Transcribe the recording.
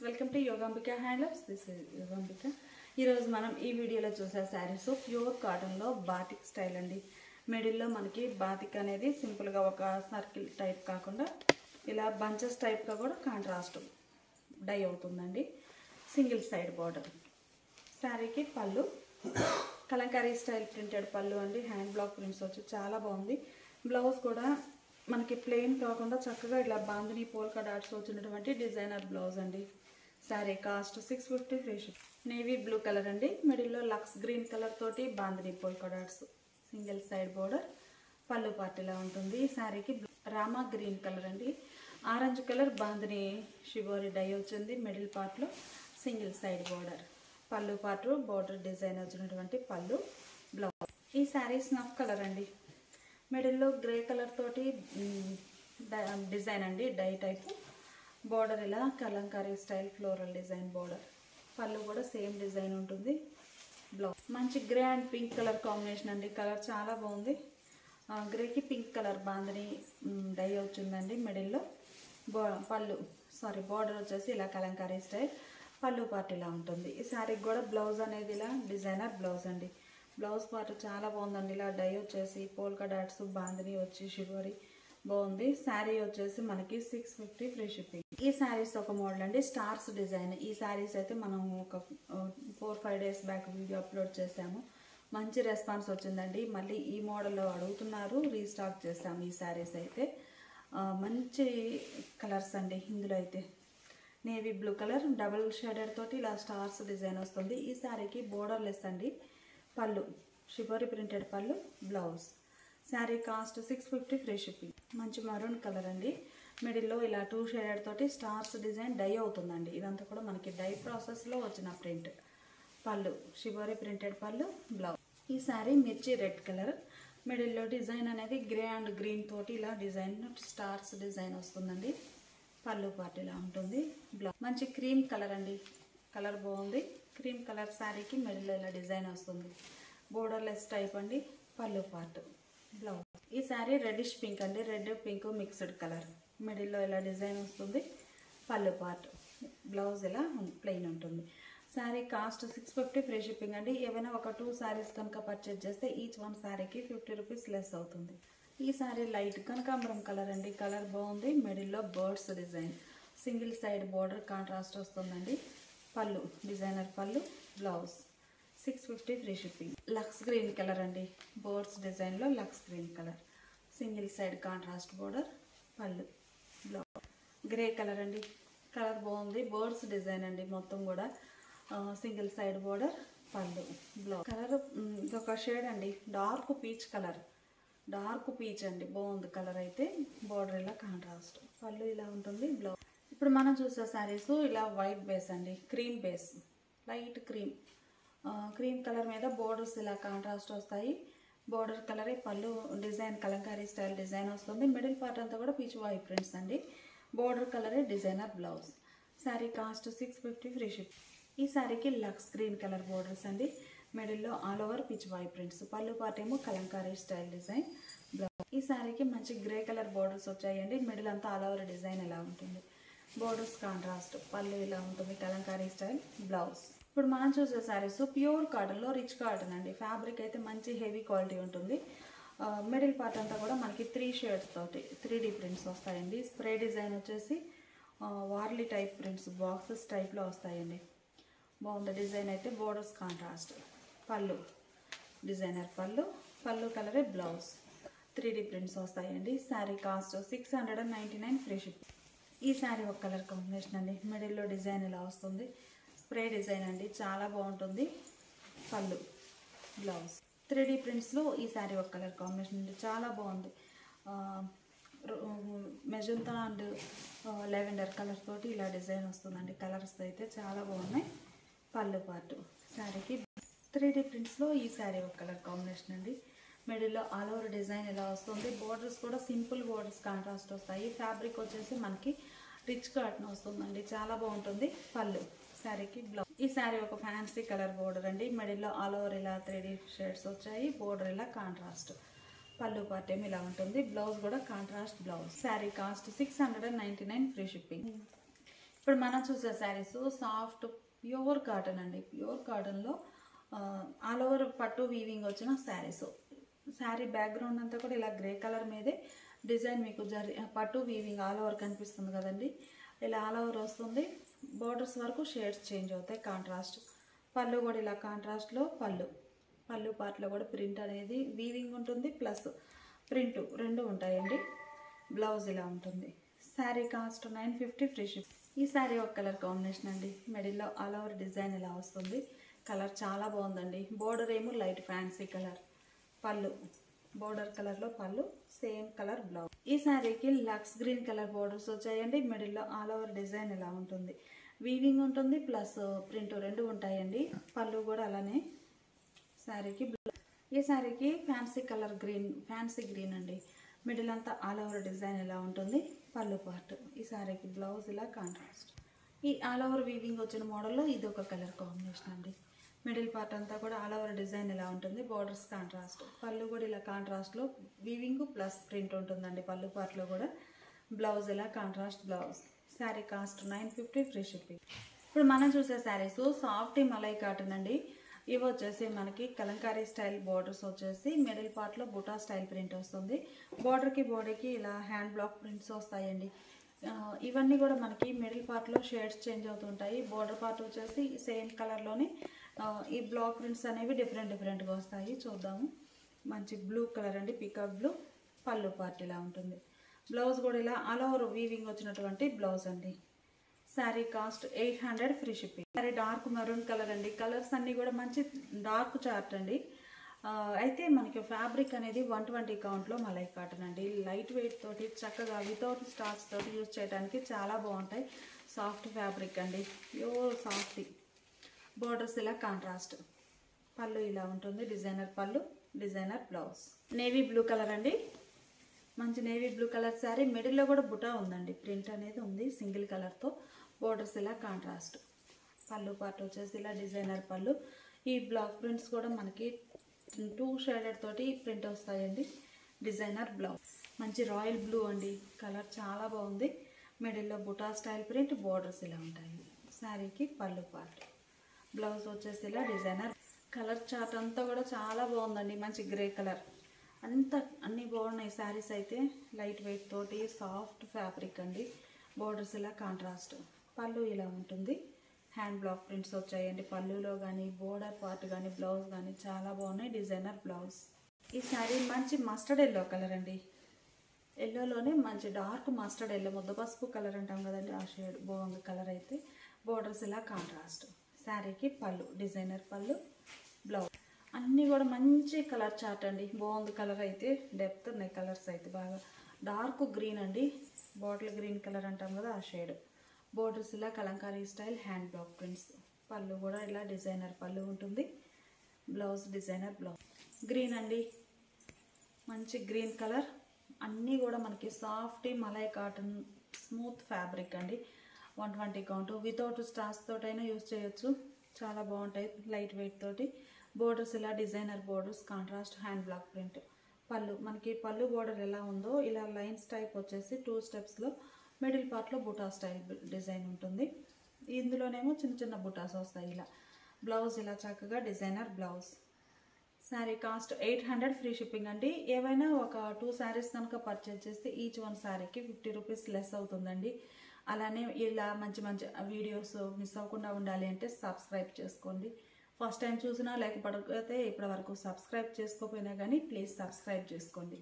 Welcome to Yogambika handlooms. This is Yogambika. ఈరోజు మనం ఈ వీడియోలో చూసే శారీస్ ప్యూర్ కాటన్లో బాటిక్ స్టైల్ అండి. మిడిల్లో మనకి బాటిక్ అనేది సింపుల్గా ఒక సర్కిల్ టైప్ కాకుండా ఇలా బంచెస్ టైప్గా కూడా కాంట్రాస్ట్ డై అవుతుందండి. Single side border. శారీకి పళ్ళు కలంకారీ స్టైల్ ప్రింటెడ్ పళ్ళు అండి. హ్యాండ్ బ్లాక్ ప్రింట్స్ వచ్చి చాలా బాగుంది. బ్లౌజ్ కూడా మనకి ప్లెయిన్ కాకుండా చక్కగా ఇలా బాందిని పోల్కా డాట్స్ వచ్చినటువంటి డిజైనర్ బ్లౌజ్ అండి. Sari cost 650 free ship. Navy blue colour అండి. మిడిల్లో లక్స్ గ్రీన్ కలర్ తోటి bandhani polka dots single side border. Pallu పార్టీలా ఉంటుంది. శారీకి రామా గ్రీన్ కలర్ అండి. Orange colour bandhani shibori dye వచ్చింది. మిడిల్ పార్ట్లో single side border. Pallu part border design వచ్చినటువంటి పళ్ళు బ్లౌజ్. ఈ శారీ స్నఫ్ కలర్ అండి. మిడిల్లో గ్రే కలర్ తోటి డిజైన్ అండి. డై టైప్ బోర్డర్ ఇలా Kalamkari style floral design border. పళ్ళు కూడా సేమ్ డిజైన్ ఉంటుంది. బ్లౌజ్ మంచి grey and pink colour combination అండి. కలర్ చాలా బాగుంది. గ్రేకి పింక్ కలర్ బాందని డై వచ్చిందండి. మిడిల్లో బోర్డర్ వచ్చేసి ఇలా కలంకారీ స్టైల్. పళ్ళు పార్ట్ ఇలా ఉంటుంది. ఈ శారీకి కూడా బ్లౌజ్ అనేది ఇలా డిజైనర్ బ్లౌజ్ అండి. బ్లౌజ్ పార్ట్ చాలా బాగుందండి. ఇలా డై వచ్చేసి పోల్కా డాట్స్ బాందిని వచ్చి షివరీ బాగుంది. శారీ వచ్చేసి మనకి 650 ఫ్రీ షిప్పింగ్. ఈ శారీస్ ఒక మోడల్ అండి. Stars design. ఈ శారీస్ అయితే మనం ఒక 4-5 డేస్ బ్యాక్ వీడియో అప్లోడ్ చేసాము. మంచి రెస్పాన్స్ వచ్చిందండి. మళ్ళీ ఈ మోడల్లో అడుగుతున్నారు. రీస్టాక్ చేసాము ఈ శారీస్ అయితే. మంచి కలర్స్ అండి. ఇందులో అయితే navy blue colour double shaded తోటి ఇలా స్టార్స్ డిజైన్ వస్తుంది. ఈ శారీకి బోర్డర్ లెస్ అండి. పళ్ళు షిబోరి ప్రింటెడ్ పళ్ళు blouse. Sari cost 650 free shipping. మంచి మరూన్ కలర్ అండి. మిడిల్లో ఇలా 2 షేడెడ్ తోటి స్టార్స్ డిజైన్ డై అవుతుందండి. ఇదంతా కూడా మనకి డై ప్రాసెస్లో వచ్చిన ప్రింట్. పళ్ళు షిబోరి ప్రింటెడ్ పళ్ళు బ్లౌజ్. ఈ శారీ మిర్చి రెడ్ కలర్. మిడిల్లో డిజైన్ అనేది గ్రే అండ్ గ్రీన్ తోటి ఇలా డిజైన్ స్టార్స్ డిజైన్ వస్తుందండి. పళ్ళు పార్ట్ ఇలా ఉంటుంది. బ్లౌజ్ మంచి క్రీమ్ కలర్ అండి. కలర్ బాగుంది. క్రీమ్ కలర్ శారీకి మిడిల్లో ఇలా డిజైన్ వస్తుంది. బోర్డర్లెస్ టైప్ అండి. పళ్ళు పార్ట్ బ్లౌజ్. ఈ శారీ రెడ్డిష్ పింక్ అండి. Red pink mixed colour. మిడిల్లో ఇలా డిజైన్ వస్తుంది. పళ్ళు పార్ట్ బ్లౌజ్ ఇలా ప్లెయిన్ ఉంటుంది. శారీ కాస్ట్ 650 ఫ్రీ షిప్పింగ్ అండి. ఏవైనా ఒక 2 శారీస్ కనుక పర్చేజ్ చేస్తే ఈచ్ వన్ శారీకి 50 రూపీస్ లెస్ అవుతుంది. ఈ శారీ లైట్ కనకాంబరం కలర్ అండి. కలర్ బాగుంది. మిడిల్లో birds design single side border contrast వస్తుందండి. Pallu designer pallu blouse. 650 free shipping. లక్స్ గ్రీన్ కలర్ అండి. బోర్డ్స్ డిజైన్లో లక్స్ green colour single side contrast border. Pallu blouse. Grey colour అండి. కలర్ బాగుంది. బోర్డ్స్ డిజైన్ అండి. మొత్తం కూడా single side border. Pallu blouse. Colour ఇదొక షేడ్ అండి. Dark peach colour. Dark peach అండి. బాగుంది కలర్ అయితే. బోర్డర్ ఇలా కాంట్రాస్ట్. పళ్ళు ఇలా ఉంటుంది. బ్లౌజ్. ఇప్పుడు మనం చూసే శారీస్ ఇలా వైట్ బేస్ అండి. Cream base light cream colour మీద బోర్డర్స్ ఇలా కాంట్రాస్ట్ వస్తాయి. బోర్డర్ కలరే పళ్ళు డిజైన్ కలంకారీ స్టైల్ డిజైన్ వస్తుంది. మిడిల్ పార్ట్ అంతా కూడా పీచ్ వైట్ ప్రింట్స్ అండి. బోర్డర్ కలరే designer blouse. Sari cost 650 free ship. ఈ శారీకి లక్స్ గ్రీన్ కలర్ బోర్డర్స్ అండి. మిడిల్లో all over peach white prints. పళ్ళు పార్ట్ ఏమో కలంకారీ స్టైల్ డిజైన్ బ్లౌజ్. ఈ శారీకి మంచి గ్రే కలర్ బోర్డర్స్ వచ్చాయండి. మిడిల్ అంతా ఆల్ ఓవర్ డిజైన్ ఇలా ఉంటుంది. Borders contrast. పళ్ళు ఇలా ఉంటుంది. Kalamkari style blouse. ఇప్పుడు మనం చూసే శారీస్ ప్యూర్ కాటన్లో రిచ్ కాటన్ అండి. ఫ్యాబ్రిక్ అయితే మంచి హెవీ క్వాలిటీ ఉంటుంది. మిడిల్ పార్ట్ అంతా కూడా మనకి 3 షేడ్స్ తోటి 3D ప్రింట్స్ వస్తాయండి. స్ప్రే డిజైన్ వచ్చేసి వార్లీ టైప్ ప్రింట్స్ బాక్సెస్ టైప్లో వస్తాయండి. బాగుంది డిజైన్ అయితే. Borders contrast. పళ్ళు డిజైనర్ పళ్ళు కలరే బ్లౌజ్. 3D ప్రింట్స్ వస్తాయండి. Sari cost 699 free ship. ఈ శారీ ఒక కలర్ కాంబినేషన్ అండి. మిడిల్లో డిజైన్ ఇలా వస్తుంది. స్ప్రే డిజైన్ అండి. చాలా బాగుంటుంది. పళ్ళు బ్లౌజ్. 3D ప్రింట్స్లో ఈ శారీ ఒక కలర్ కాంబినేషన్ అండి. చాలా బాగుంది. మెజంతా అండ్ లెవెండర్ కలర్ తోటి ఇలా డిజైన్ వస్తుందండి. కలర్స్ అయితే చాలా బాగున్నాయి. పళ్ళు పార్ట్ శారీకి 3D ప్రింట్స్లో ఈ శారీ ఒక కలర్ కాంబినేషన్ అండి. మిడిల్లో ఆల్ ఓవర్ డిజైన్ ఇలా వస్తుంది. బోర్డర్స్ కూడా సింపుల్ బోర్డర్స్ కాంట్రాస్ట్ వస్తాయి. ఫ్యాబ్రిక్ వచ్చేసి మనకి రిచ్ కాటన్ వస్తుందండి. చాలా బాగుంటుంది. పళ్ళు శారీకి బ్లౌజ్. ఈ శారీ ఒక ఫ్యాన్సీ కలర్ బోర్డర్ అండి. మిడిల్లో ఆల్ ఓవర్ ఇలా 3D షేడ్స్ వచ్చాయి. బోర్డర్ ఇలా కాంట్రాస్ట్. పళ్ళు పార్ట్ ఏమి ఇలా ఉంటుంది. బ్లౌజ్ కూడా contrast blouse. Sari cost 699 free shipping. ఇప్పుడు మనం చూసే శారీస్ సాఫ్ట్ ప్యూర్ కాటన్ అండి. ప్యూర్ కాటన్లో ఆల్ ఓవర్ పట్టు వీవింగ్ వచ్చిన శారీస్. శారీ బ్యాక్గ్రౌండ్ అంతా కూడా ఇలా గ్రే కలర్ మీదే డిజైన్ మీకు పట్టు వీవింగ్ ఆల్ ఓవర్ కనిపిస్తుంది కదండి. ఇలా ఆల్ ఓవర్ వస్తుంది. బోర్డర్స్ వరకు షేడ్స్ చేంజ్ అవుతాయి కాంట్రాస్ట్. పళ్ళు కూడా ఇలా కాంట్రాస్ట్లో పళ్ళు పార్ట్లో కూడా ప్రింట్ అనేది వీవింగ్ ఉంటుంది, ప్లస్ ప్రింట్ రెండు ఉంటాయండి. బ్లౌజ్ ఇలా ఉంటుంది. Sari cost 950 free ship. ఈ శారీ ఒక కలర్ కాంబినేషన్ అండి. మిడిల్లో ఆల్ ఓవర్ డిజైన్ ఇలా వస్తుంది. కలర్ చాలా బాగుందండి. బోర్డర్ ఏమో లైట్ ఫ్యాన్సీ కలర్. పళ్ళు బోర్డర్ కలర్లో పళ్ళు, సేమ్ కలర్ బ్లౌజ్. ఈ శారీకి లక్స్ గ్రీన్ కలర్ బోర్డర్స్ వచ్చాయండి. మిడిల్లో ఆల్ ఓవర్ డిజైన్ ఇలా ఉంటుంది. వీవింగ్ ఉంటుంది, ప్లస్ ప్రింట్ రెండు ఉంటాయండి. పళ్ళు కూడా అలానే. శారీకి ఈ శారీకి ఫ్యాన్సీ కలర్ ఫ్యాన్సీ గ్రీన్ అండి. మిడిల్ అంతా ఆల్ ఓవర్ డిజైన్ ఇలా ఉంటుంది. పళ్ళు పార్ట్. ఈ శారీకి బ్లౌజ్ ఇలా కాంట్రాస్ట్. ఈ ఆల్ ఓవర్ వీవింగ్ వచ్చిన మోడల్లో ఇది ఒక కలర్ కాంబినేషన్ అండి. మిడిల్ పార్ట్ అంతా కూడా ఆల్ ఓవర్ డిజైన్ ఇలా ఉంటుంది. Borders contrast. పళ్ళు కూడా ఇలా కాంట్రాస్ట్లో వీవింగ్ ప్లస్ ప్రింట్ ఉంటుందండి పళ్ళు పార్ట్లో కూడా. బ్లౌజ్ ఇలా contrast blouse. Sari cost 950 free shipping. ఇప్పుడు మనం చూసే శారీస్ సాఫ్ట్ మలై కాటన్ అండి. ఇవి వచ్చేసి మనకి కలంకారీ స్టైల్ బోర్డర్స్ వచ్చేసి మిడిల్ పార్ట్లో బుటా స్టైల్ ప్రింట్ వస్తుంది. బోర్డర్కి బాడీకి ఇలా హ్యాండ్ బ్లాక్ ప్రింట్స్ వస్తాయండి. ఇవన్నీ కూడా మనకి మిడిల్ పార్ట్లో షేడ్స్ చేంజ్ అవుతుంటాయి. బోర్డర్ పార్ట్ వచ్చేసి సేమ్ కలర్లోనే ఈ బ్లాక్ ప్రింట్స్ అనేవి డిఫరెంట్గా వస్తాయి. చూద్దాము. మంచి బ్లూ కలర్ అండి, పికాక్ బ్లూ. పళ్ళు పార్ట్ ఇలా ఉంటుంది. బ్లౌజ్ కూడా ఇలా ఆల్ ఓవర్ వీవింగ్ వచ్చినటువంటి బ్లౌజ్ అండి. Sari cost 800 free shipping. Sari dark maroon colour అండి. కలర్స్ అన్నీ కూడా మంచి డార్క్ చార్ట్ అండి. అయితే మనకి ఫ్యాబ్రిక్ అనేది 120 కౌంట్లో మలై కాటన్ అండి. లైట్ వెయిట్ తోటి చక్కగా వితౌట్ స్టార్చ్ తోటి యూజ్ చేయడానికి చాలా బాగుంటాయి. సాఫ్ట్ ఫ్యాబ్రిక్ అండి, ప్యూర్ సాఫ్ట్. బోర్డర్స్ ఇలా కాంట్రాస్ట్. పళ్ళు ఇలా ఉంటుంది. డిజైనర్ పళ్ళు, designer blouse. Navy blue colour అండి. మంచి నేవీ బ్లూ కలర్ శారీ. మిడిల్లో కూడా బుటా ఉందండి. ప్రింట్ అనేది ఉంది సింగిల్ కలర్తో. బోర్డర్స్ ఇలా కాంట్రాస్ట్. పళ్ళు పార్ట్ వచ్చేసి ఇలా డిజైనర్ పళ్ళు. ఈ బ్లాక్ ప్రింట్స్ కూడా మనకి 2 షేడెడ్ తోటి ప్రింట్ వస్తాయండి. Designer blouse. మంచి రాయల్ బ్లూ అండి. కలర్ చాలా బాగుంది. మిడిల్లో బుటా స్టైల్ ప్రింట్. బోర్డర్స్ ఇలా ఉంటాయి. శారీకి పళ్ళు పార్ట్. బ్లౌజ్ వచ్చేసి ఇలా డిజైనర్. కలర్ చార్ట్ అంతా కూడా చాలా బాగుందండి. మంచి గ్రే కలర్. అన్నీ బాగున్నాయి శారీస్ అయితే. లైట్ వెయిట్ తోటి సాఫ్ట్ ఫ్యాబ్రిక్ అండి. బోర్డర్స్ ఇలా కాంట్రాస్ట్. పళ్ళు ఇలా ఉంటుంది. హ్యాండ్ బ్లాక్ ప్రింట్స్ వచ్చాయండి పళ్ళులో కానీ, బోర్డర్ పార్ట్ కానీ, బ్లౌజ్ కానీ చాలా బాగున్నాయి. Designer blouse. ఈ శారీ మంచి మస్టర్డ్ ఎల్లో కలర్ అండి. ఎల్లోలోనే మంచి డార్క్ మస్టర్డ్ ఎల్లో, ముద్ద పసుపు కలర్ అంటాం కదండి, ఆ షేడ్ బాగుంది కలర్ అయితే. బోర్డర్స్ ఇలా కాంట్రాస్ట్. శారీకి పళ్ళు, డిజైనర్ పళ్ళు, బ్లౌజ్. అన్నీ కూడా మంచి కలర్ చార్ట్ అండి. బాగుంది కలర్ అయితే. డెప్త్ ఉన్నాయి కలర్స్ అయితే. బాగా డార్క్ గ్రీన్ అండి. బాటిల్ గ్రీన్ కలర్ అంటాం కదా, ఆ షేడ్. బోర్డర్స్ ఇలా Kalamkari style hand block prints. పళ్ళు కూడా ఇలా డిజైనర్ పళ్ళు ఉంటుంది. Blouse designer blouse. గ్రీన్ అండి. మంచి గ్రీన్ కలర్. అన్నీ కూడా మనకి soft malai cotton smooth fabric అండి. 120 కౌంట్. వితౌట్ స్టార్చ్ తోటైనా యూజ్ చేయొచ్చు. చాలా బాగుంటాయి లైట్ వెయిట్ తోటి. బోర్డర్స్ ఇలా designer borders, contrast hand black print. పళ్ళు మనకి పళ్ళు బోర్డర్ ఎలా ఉందో ఇలా లైన్స్ టైప్ వచ్చేసి 2 స్టెప్స్లో మిడిల్ పార్ట్లో బుటా స్టైల్ డిజైన్ ఉంటుంది. ఇందులోనేమో చిన్న చిన్న బుటాస్ వస్తాయి ఇలా. బ్లౌజ్ ఇలా చక్కగా designer blouse. Sari cost 800 free shipping అండి. ఏవైనా ఒక 2 శారీస్ కనుక పర్చేజ్ చేస్తే ఈచ్ వన్ శారీకి 50 రూపీస్ లెస్ అవుతుందండి. అలానే ఇలా మంచి మంచి వీడియోస్ మిస్ అవ్వకుండా ఉండాలి అంటే సబ్స్క్రైబ్ చేసుకోండి. ఫస్ట్ టైం చూసినా లేకపోతే ఇప్పటివరకు సబ్స్క్రైబ్ చేసుకోకపోయినా కానీ ప్లీజ్ సబ్స్క్రైబ్ చేసుకోండి.